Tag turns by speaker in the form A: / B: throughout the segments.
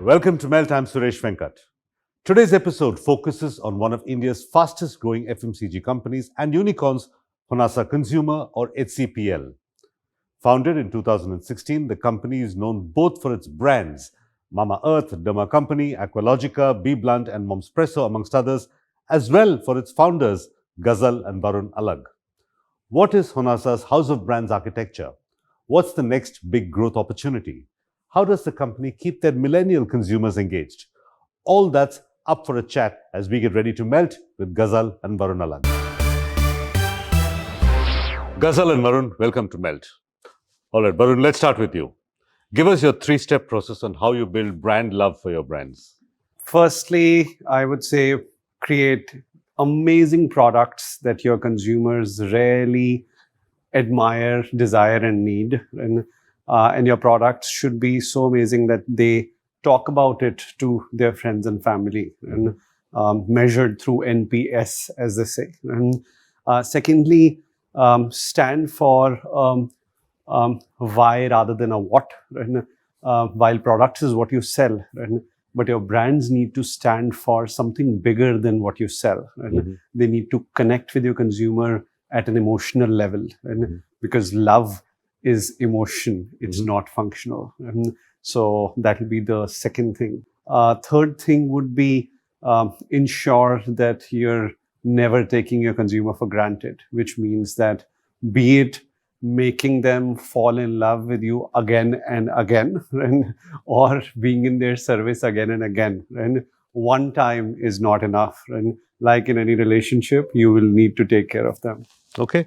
A: Welcome to Melt. I'm Suresh Venkat. Today's episode focuses on one of India's fastest growing FMCG companies and unicorns, Honasa Consumer or HCPL. Founded in 2016, the company is known both for its brands, Mamaearth, Derma Company, Aqualogica, Be Blunt and Momspresso amongst others, as well for its founders, Ghazal and Varun Alagh. What is Honasa's house of brands architecture? What's the next big growth opportunity? How does the company keep their millennial consumers engaged? All that's up for a chat as we get ready to melt with Ghazal and Varun Alagh. Ghazal and Varun, welcome to Melt. All right, Varun, let's start with you. Give us your three-step process on how you build brand love for your brands.
B: Firstly, I would say create amazing products that your consumers really admire, desire, and need. And your products should be so amazing that they talk about it to their friends and family, and measured through NPS, as they say. And secondly, stand for why rather than a what. And while products is what you sell, but your brands need to stand for something bigger than what you sell. And they need to connect with your consumer at an emotional level. And because love is emotion, it's not functional. And so that will be the second thing. Third thing would be ensure that you're never taking your consumer for granted, which means that be it making them fall in love with you again and again, or being in their service again and again. And one time is not enough. And like in any relationship, you will need to take care of them.
A: Okay.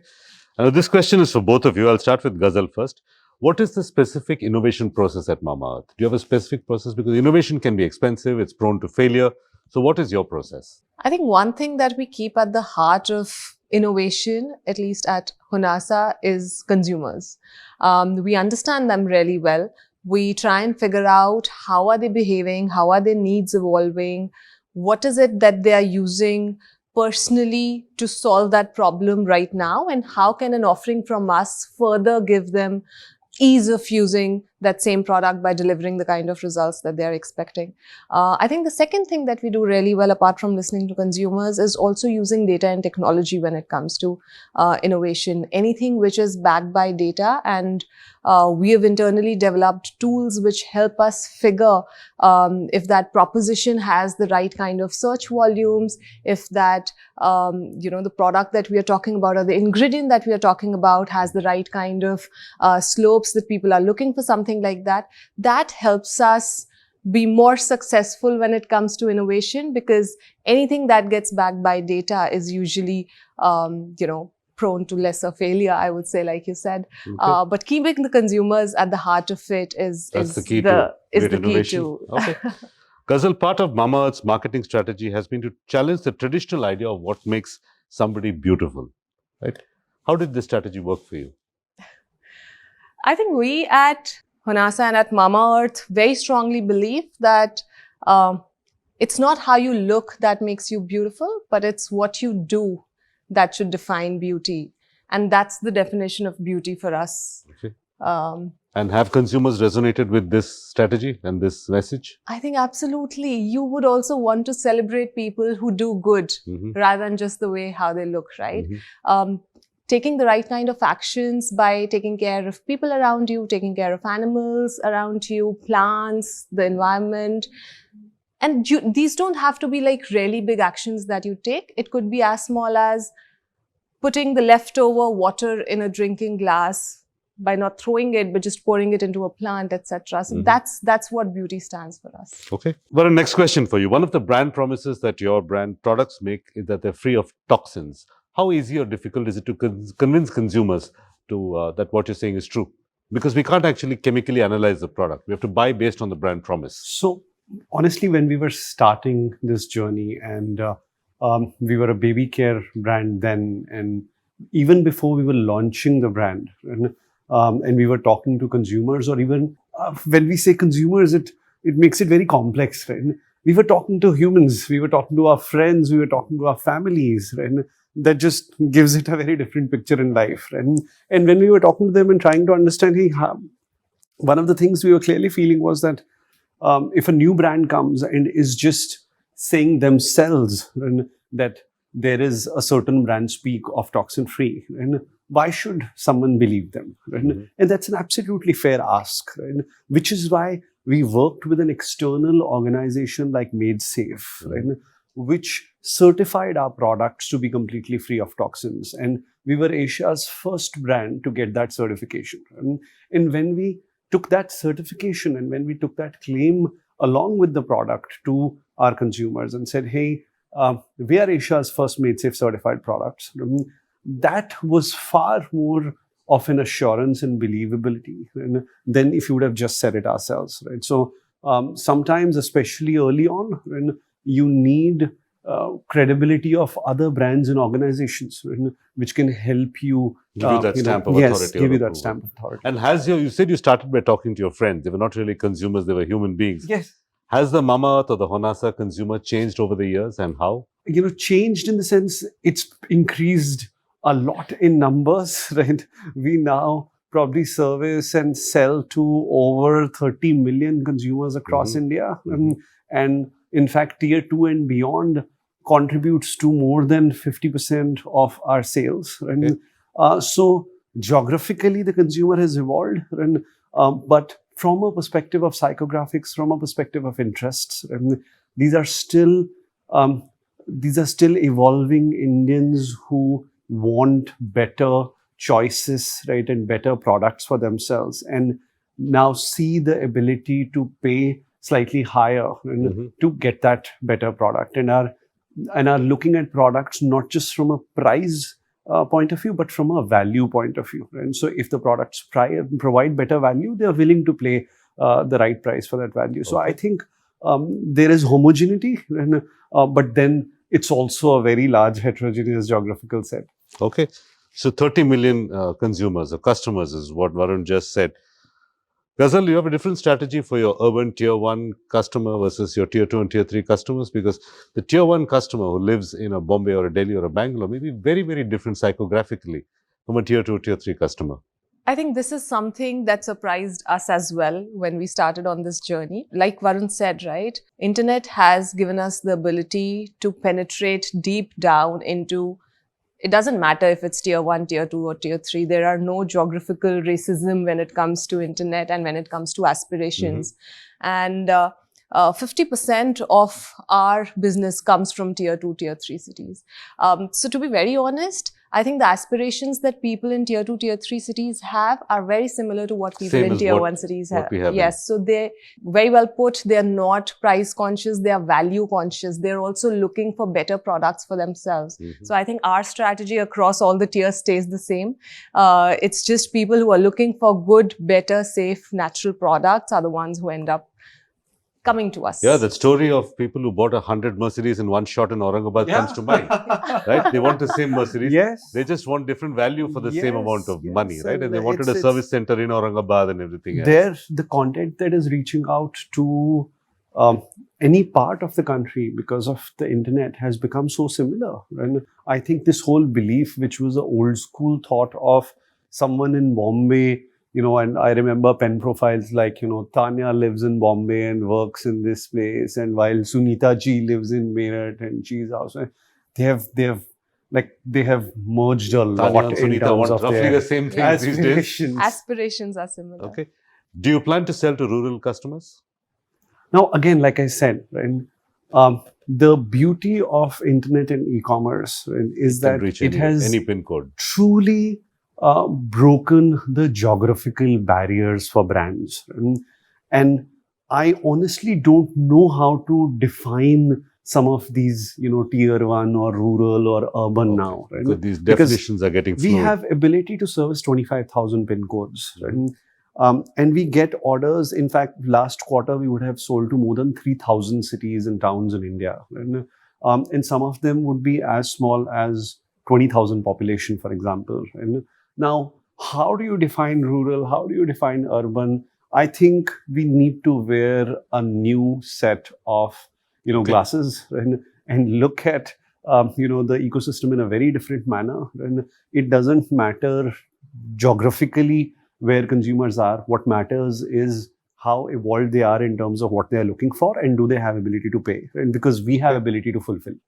A: Now, this question is for both of you. I'll start with Ghazal first. What is the specific innovation process at Mamaearth? Do you have a specific process? Because innovation can be expensive, it's prone to failure. So what is your process?
C: I think one thing that we keep at the heart of innovation, at least at Honasa, is consumers. We understand them really well. We try and figure out how are they behaving, how are their needs evolving, what is it that they are using personally to solve that problem right now, and how can an offering from us further give them ease of using that same product by delivering the kind of results that they're expecting. I think the second thing that we do really well, apart from listening to consumers, is also using data and technology when it comes to innovation. Anything which is backed by data, and we have internally developed tools which help us figure if that proposition has the right kind of search volumes, if that the product that we are talking about or the ingredient that we are talking about has the right kind of slopes that people are looking for, something like that. That helps us be more successful when it comes to innovation, because anything that gets backed by data is usually, prone to lesser failure, I would say, like you said.
A: Okay.
C: But keeping the consumers at the heart of it is
A: the key to. Okay. Ghazal, part of Mamaearth's marketing strategy has been to challenge the traditional idea of what makes somebody beautiful, right? How did this strategy work for you?
C: I think we at Honasa and at Mamaearth very strongly believe that it's not how you look that makes you beautiful, but it's what you do that should define beauty. And that's the definition of beauty for us.
A: Okay. And have consumers resonated with this strategy and this message?
C: I think absolutely. You would also want to celebrate people who do good rather than just the way how they look, right? Taking the right kind of actions by taking care of people around you, taking care of animals around you, plants, the environment. And these don't have to be like really big actions that you take. It could be as small as putting the leftover water in a drinking glass by not throwing it, but just pouring it into a plant, etc. So that's what beauty stands for us.
A: Okay. Well, next question for you. One of the brand promises that your brand products make is that they're free of toxins. How easy or difficult is it to convince consumers to that what you're saying is true? Because we can't actually chemically analyze the product. We have to buy based on the brand promise.
B: So honestly, when we were starting this journey, and we were a baby care brand then, and even before we were launching the brand, and we were talking to consumers, or even when we say consumers, it makes it very complex, right? We were talking to humans, we were talking to our friends, we were talking to our families, right? That just gives it a very different picture in life. And when we were talking to them and trying to understand, hey, one of the things we were clearly feeling was that if a new brand comes and is just saying themselves that there is a certain brand speak of toxin free, and why should someone believe them? And that's an absolutely fair ask, which is why we worked with an external organization like Made Safe, which certified our products to be completely free of toxins. And we were Asia's first brand to get that certification. And when we took that certification and when we took that claim along with the product to our consumers and said, hey, we are Asia's first Made Safe certified products, that was far more of an assurance and believability than if you would have just said it ourselves, right? So sometimes, especially early on, you need credibility of other brands and organizations, which can help you
A: give you that stamp of authority.
B: Yes, give you that stamp of authority.
A: And you said you started by talking to your friends. They were not really consumers; they were human beings.
B: Yes.
A: Has the Mamaearth or the Honasa Consumer changed over the years, and how?
B: Changed in the sense it's increased a lot in numbers, right? We now probably service and sell to over 30 million consumers across India. And in fact, tier 2 and beyond contributes to more than 50% of our sales. So geographically, the consumer has evolved, but from a perspective of psychographics, from a perspective of interests, these are still evolving Indians who want better choices, right, and better products for themselves, and now see the ability to pay slightly higher to get that better product, and are looking at products not just from a price point of view, but from a value point of view. And so if the products provide better value, they are willing to pay the right price for that value. So I think there is homogeneity, but then it's also a very large heterogeneous geographical set.
A: Okay. So 30 million consumers or customers is what Varun just said. Ghazal, you have a different strategy for your urban tier 1 customer versus your tier 2 and tier 3 customers, because the tier 1 customer who lives in a Bombay or a Delhi or a Bangalore may be very, very different psychographically from a tier 2, tier 3 customer.
C: I think this is something that surprised us as well when we started on this journey. Like Varun said, right? Internet has given us the ability to penetrate deep down into, it doesn't matter if it's tier 1, tier 2 or tier 3. There are no geographical racism when it comes to internet and when it comes to aspirations. And 50% of our business comes from tier 2, tier 3 cities. So to be very honest, I think the aspirations that people in tier 2, tier 3 cities have are very similar to what people in tier 1 cities have. Yes, so they very well put, they're not price conscious, they are value conscious. They're also looking for better products for themselves. So I think our strategy across all the tiers stays the same. It's just people who are looking for good, better, safe, natural products are the ones who end up coming to us.
A: Yeah, that story of people who bought 100 Mercedes in one shot in Aurangabad comes to mind, right? They want the same Mercedes.
B: Yes.
A: They just want different value for the same amount of money, right? And they wanted a service center in Aurangabad and everything else.
B: The content that is reaching out to any part of the country because of the internet has become so similar. And I think this whole belief, which was an old school thought of someone in Bombay, and I remember pen profiles like, Tanya lives in Bombay and works in this place, and while Sunita ji lives in Meerut and she's also, they have merged a lot.
A: Tanya and Sunita want roughly the same thing these days.
C: Aspirations are similar.
A: Okay. Do you plan to sell to rural customers?
B: Now, again, like I said, the beauty of internet and e-commerce is that it has
A: any pin code.
B: Truly broken the geographical barriers for brands. And I honestly don't know how to define some of these, tier 1 or rural or urban now. Right?
A: So these definitions are getting fluid.
B: We have ability to service 25,000 pin codes. Right? And we get orders. In fact, last quarter, we would have sold to more than 3,000 cities and towns in India. And some of them would be as small as 20,000 population, for example. And now, how do you define rural? How do you define urban? I think we need to wear a new set of, glasses and look at, the ecosystem in a very different manner. And it doesn't matter geographically where consumers are. What matters is how evolved they are in terms of what they are looking for, and do they have ability to pay, and because we have ability to fulfill.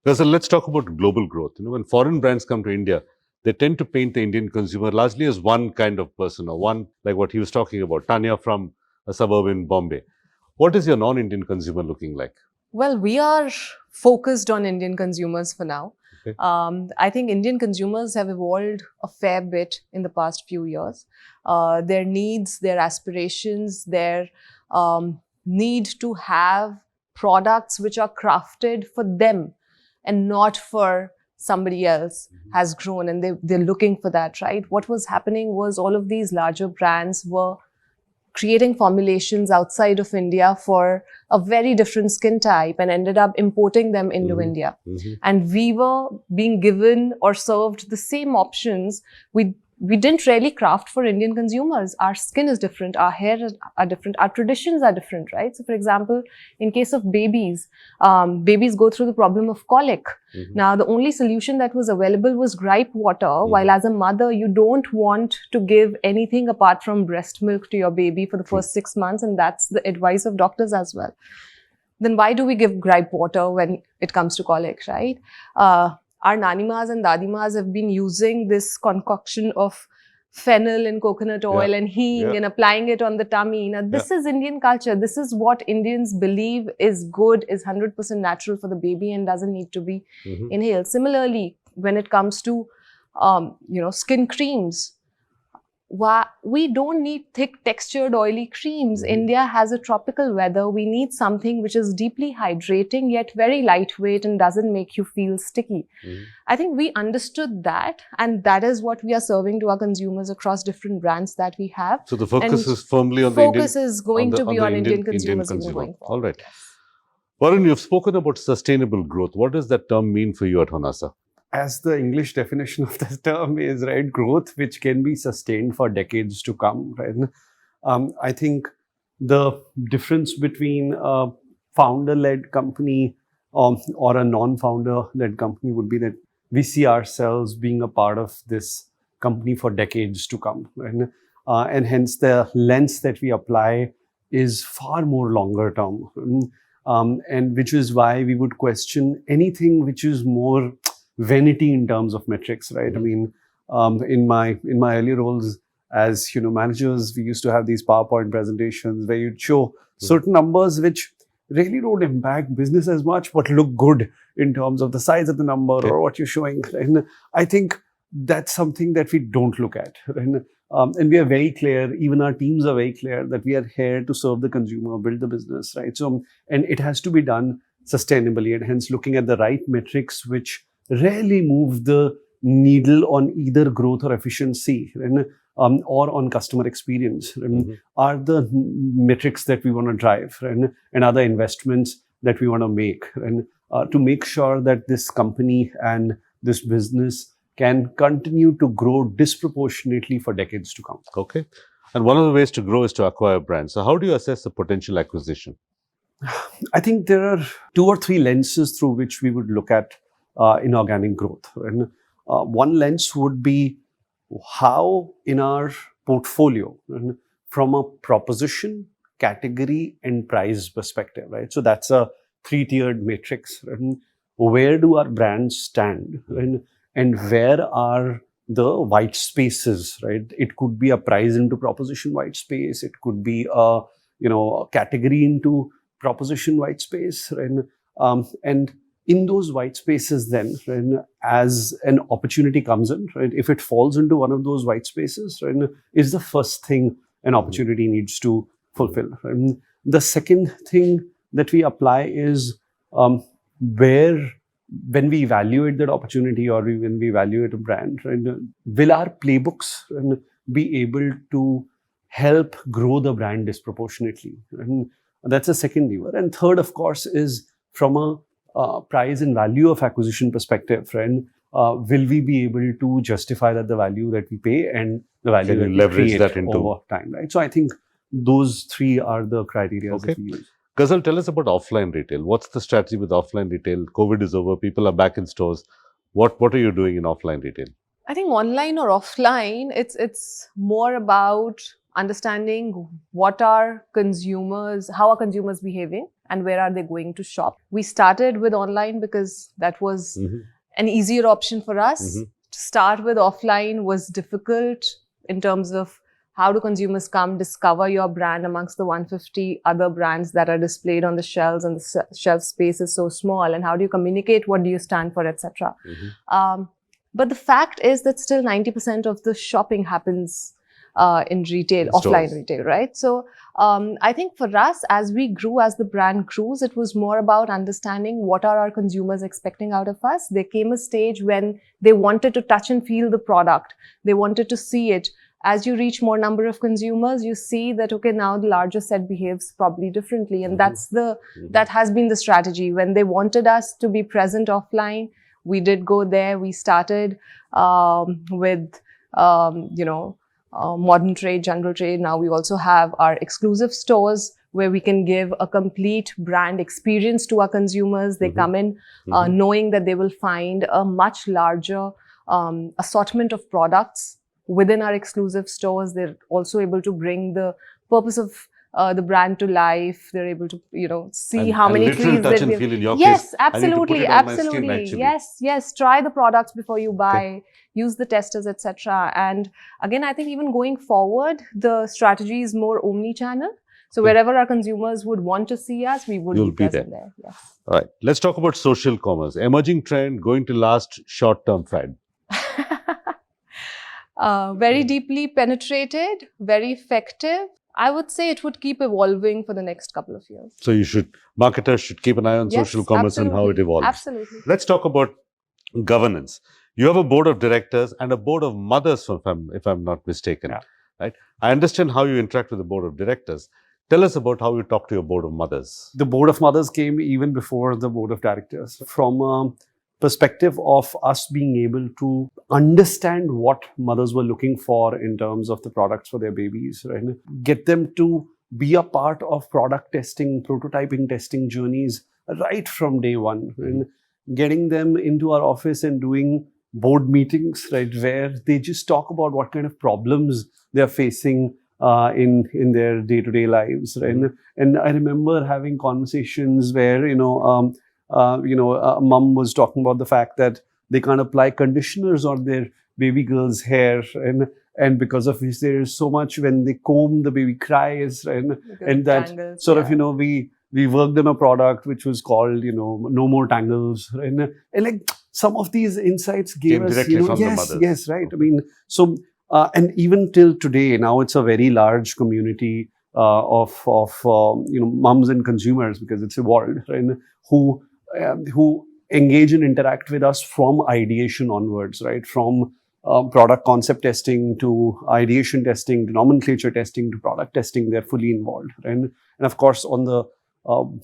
A: Ghazal, let's talk about global growth. When foreign brands come to India, they tend to paint the Indian consumer largely as one kind of person, or one, like what he was talking about, Tanya from a suburb in Bombay. What is your non-Indian consumer looking like?
C: Well, we are focused on Indian consumers for now.
A: Okay.
C: I think Indian consumers have evolved a fair bit in the past few years. Their needs, their aspirations, their need to have products which are crafted for them and not for somebody else has grown, and they're looking for that, right? What was happening was all of these larger brands were creating formulations outside of India for a very different skin type and ended up importing them into India. And we were being given or served the same options. We didn't really craft for Indian consumers. Our skin is different, our hair are different, our traditions are different, right? So for example, in case of babies, babies go through the problem of colic. Now, the only solution that was available was gripe water, while as a mother, you don't want to give anything apart from breast milk to your baby for the first 6 months, and that's the advice of doctors as well. Then why do we give gripe water when it comes to colic, right? Our nanimas and dadimas have been using this concoction of fennel and coconut oil and hing and applying it on the tummy. Now, this is Indian culture. This is what Indians believe is good, is 100% natural for the baby and doesn't need to be inhaled. Similarly, when it comes to, skin creams, we don't need thick textured oily creams. India has a tropical weather. We need something which is deeply hydrating yet very lightweight and doesn't make you feel sticky. I think we understood that, and that is what we are serving to our consumers across different brands that we have.
A: So the focus is firmly on the Indian.
C: Focus is going to be on Indian consumers even going forward.
A: All right. Varun, you've spoken about sustainable growth. What does that term mean for you at Honasa?
B: As the English definition of this term is, right, growth which can be sustained for decades to come, right? I think the difference between a founder-led company or a non-founder-led company would be that we see ourselves being a part of this company for decades to come, right? And hence the lens that we apply is far more longer term, and which is why we would question anything which is more vanity in terms of metrics, right? I mean, in my earlier roles as managers, we used to have these PowerPoint presentations where you'd show certain numbers which really don't impact business as much, but look good in terms of the size of the number or what you're showing. And I think that's something that we don't look at. And we are very clear, even our teams are very clear that we are here to serve the consumer, build the business, right? So, and it has to be done sustainably, and hence looking at the right metrics which rarely move the needle on either growth or efficiency, or on customer experience, are the metrics that we want to drive, and other investments that we want to make, to make sure that this company and this business can continue to grow disproportionately for decades to come.
A: Okay. And one of the ways to grow is to acquire brands. So how do you assess the potential acquisition?
B: I think there are 2 or 3 lenses through which we would look at inorganic growth. And one lens would be how in our portfolio, from a proposition, category and price perspective, right? So that's a 3-tiered matrix. Where do our brands stand, and where are the white spaces, right? It could be a price into proposition white space. It could be a category into proposition white space, and in those white spaces, then, as an opportunity comes in, right, if it falls into one of those white spaces, is the first thing an opportunity needs to fulfill. The second thing that we apply is when we evaluate that opportunity or when we evaluate a brand, will our playbooks be able to help grow the brand disproportionately? And that's a second lever. And third, of course, is from a price and value of acquisition perspective, will we be able to justify that the value that we pay and the value that we
A: leverage
B: create
A: that into
B: over time, right? So I think those 3 are the criteria that we use.
A: Ghazal, tell us about offline retail. What's the strategy with offline retail? COVID is over. People are back in stores. What are you doing in offline retail?
C: I think online or offline, it's more about understanding what are consumers, how are consumers behaving, and where are they going to shop. We started with online because that was an easier option for us. To start with offline was difficult in terms of how do consumers come discover your brand amongst the 150 other brands that are displayed on the shelves, and the shelf space is so small, and how do you communicate, what do you stand for, etc. But the fact is that still 90% of the shopping happens in retail, offline retail, right? So I think for us, as we grew, as the brand grew, it was more about understanding what are our consumers expecting out of us. There came a stage when they wanted to touch and feel the product. They wanted to see it. As you reach more number of consumers, you see that, okay, now the larger set behaves probably differently. And that has been the strategy. When they wanted us to be present offline, we did go there. We started with, modern trade, general trade. Now we also have our exclusive stores where we can give a complete brand experience to our consumers. They come in knowing that they will find a much larger assortment of products within our exclusive stores. They're also able to bring the purpose of the brand to life. They're able to, see how many trees
A: touch and feel in your
C: yes,
A: case.
C: absolutely, absolutely. Yes. Try the products before you buy. Use the testers, etc. And again, I think even going forward, the strategy is more omni-channel. So wherever our consumers would want to see us, we would be present there. Yes.
A: All right. Let's talk about social commerce. Emerging trend, going to last, short-term fad.
C: Very deeply penetrated, very effective. I would say it would keep evolving for the next couple of years.
A: So marketers should keep an eye on social commerce and how it evolves.
C: Absolutely.
A: Let's talk about governance. You have a board of directors and a board of mothers, if I'm not mistaken. Right? I understand how you interact with the board of directors. Tell us about how you talk to your board of mothers.
B: The board of mothers came even before the board of directors. From a perspective of us being able to understand what mothers were looking for in terms of the products for their babies, right? Get them to be a part of product testing, prototyping testing journeys right from day one, and getting them into our office and doing board meetings, right, where they just talk about what kind of problems they're facing in their day-to-day lives, right? And I remember having conversations where, a mom was talking about the fact that they can't apply conditioners on their baby girl's hair, and because of which there is so much when they comb, the baby cries, right? And that tangles, sort of, we worked on a product which was called, No More Tangles, right? And like some of these insights gave us,
A: directly from the mothers.
B: Yes, right. I mean, so, and even till today, now it's a very large community of moms and consumers, because it's evolved, right? Who engage and interact with us from ideation onwards, right? From product concept testing to ideation testing to nomenclature testing to product testing, they're fully involved. And of course, on the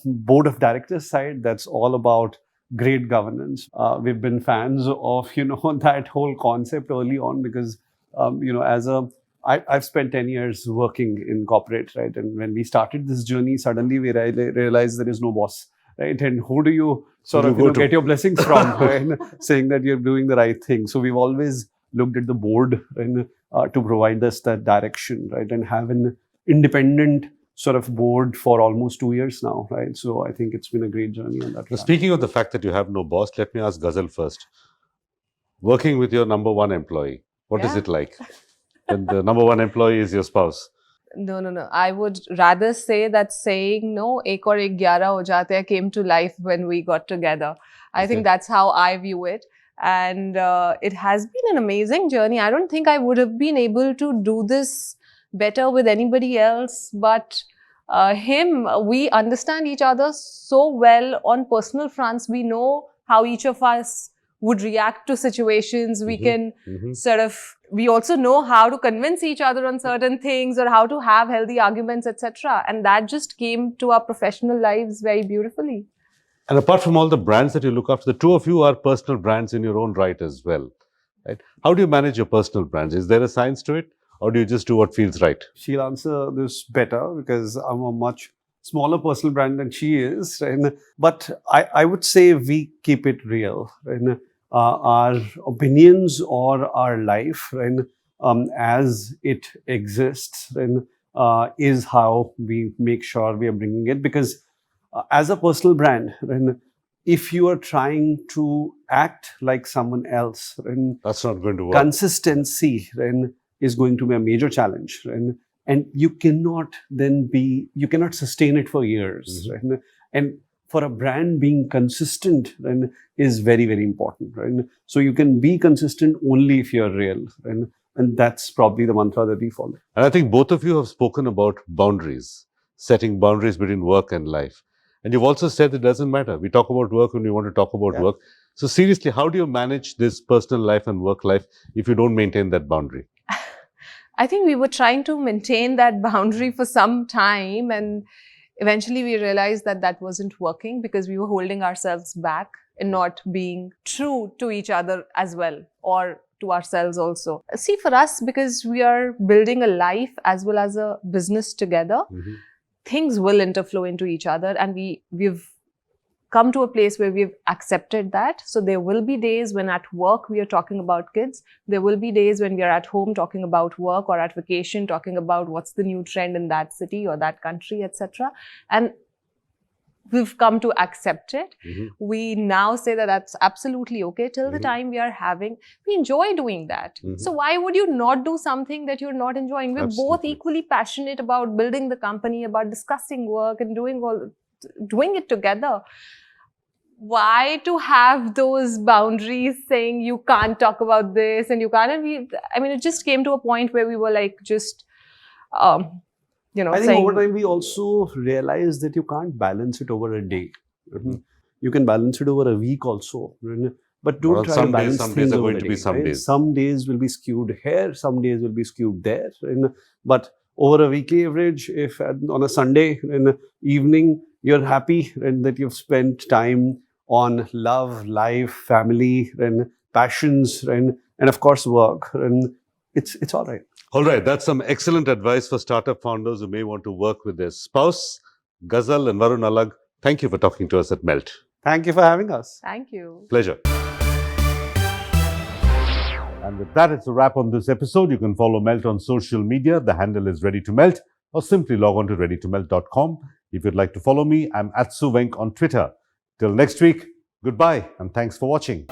B: board of directors side, that's all about great governance. We've been fans of, that whole concept early on because, I've spent 10 years working in corporate, right? And when we started this journey, suddenly we realized there is no boss, right? And who do you get your blessings from, right? Saying that you're doing the right thing. So we've always looked at the board to provide us that direction, right? And have an independent sort of board for almost 2 years now, right? So I think it's been a great journey on that.
A: Speaking of the fact that you have no boss, let me ask Ghazal first. Working with your number one employee, what is it like? When the number one employee is your spouse?
C: No. I would rather say that saying no, ek aur ek 11 ho jate hai came to life when we got together. I think that's how I view it. And it has been an amazing journey. I don't think I would have been able to do this better with anybody else but him. We understand each other so well on personal fronts. We know how each of us would react to situations. We can we also know how to convince each other on certain things or how to have healthy arguments, etc. And that just came to our professional lives very beautifully.
A: And apart from all the brands that you look after, the two of you are personal brands in your own right as well, right? How do you manage your personal brands? Is there a science to it, or do you just do what feels right?
B: She'll answer this better because I'm a much smaller personal brand than she is, right? But I would say we keep it real, right? Our opinions or our life, right, as it exists, is how we make sure we are bringing it. Because as a personal brand, if you are trying to act like someone else,
A: That's not going to work.
B: consistency is going to be a major challenge. And you cannot sustain it for years. And for a brand, being consistent is very, very important. So you can be consistent only if you're real. And that's probably the mantra that we follow.
A: And I think both of you have spoken about boundaries, setting boundaries between work and life. And you've also said it doesn't matter. We talk about work when we want to talk about
B: Yeah.
A: work. So seriously, how do you manage this personal life and work life if you don't maintain that boundary?
C: I think we were trying to maintain that boundary for some time, and eventually we realized that that wasn't working because we were holding ourselves back and not being true to each other as well, or to ourselves also. See, for us, because we are building a life as well as a business together, things will interflow into each other, and we've come to a place where we've accepted that. So there will be days when at work we are talking about kids. There will be days when we are at home talking about work, or at vacation talking about what's the new trend in that city or that country, etc. And we've come to accept it. We now say that that's absolutely okay till the time we enjoy doing that. So why would you not do something that you're not enjoying? We're both
A: Absolutely.
C: equally passionate about building the company, about discussing work and doing it together. Why to have those boundaries saying you can't talk about this and you can't? And it just came to a point where we were like, just,
B: I think
C: saying,
B: over time we also realized that you can't balance it over a day. You can balance it over a week also. But don't
A: Well,
B: try
A: some
B: to balance
A: days- some
B: things
A: days are
B: over
A: going
B: a
A: to be
B: day,
A: some
B: right?
A: days.
B: Some days will be skewed here, some days will be skewed there. But over a weekly average, if on a Sunday in the evening, you're happy that you've spent time on love, life, family, and passions, and of course work, and it's all right.
A: All right, that's some excellent advice for startup founders who may want to work with their spouse. Ghazal and Varun Alagh, thank you for talking to us at Melt.
B: Thank you for having us.
C: thank you.
A: Pleasure. And with that, it's a wrap on this episode. You can follow Melt on social media. The handle is Ready to Melt, or simply log on to readytomelt.com. If you'd like to follow me, I'm @Suvenk on Twitter. Till next week, goodbye and thanks for watching.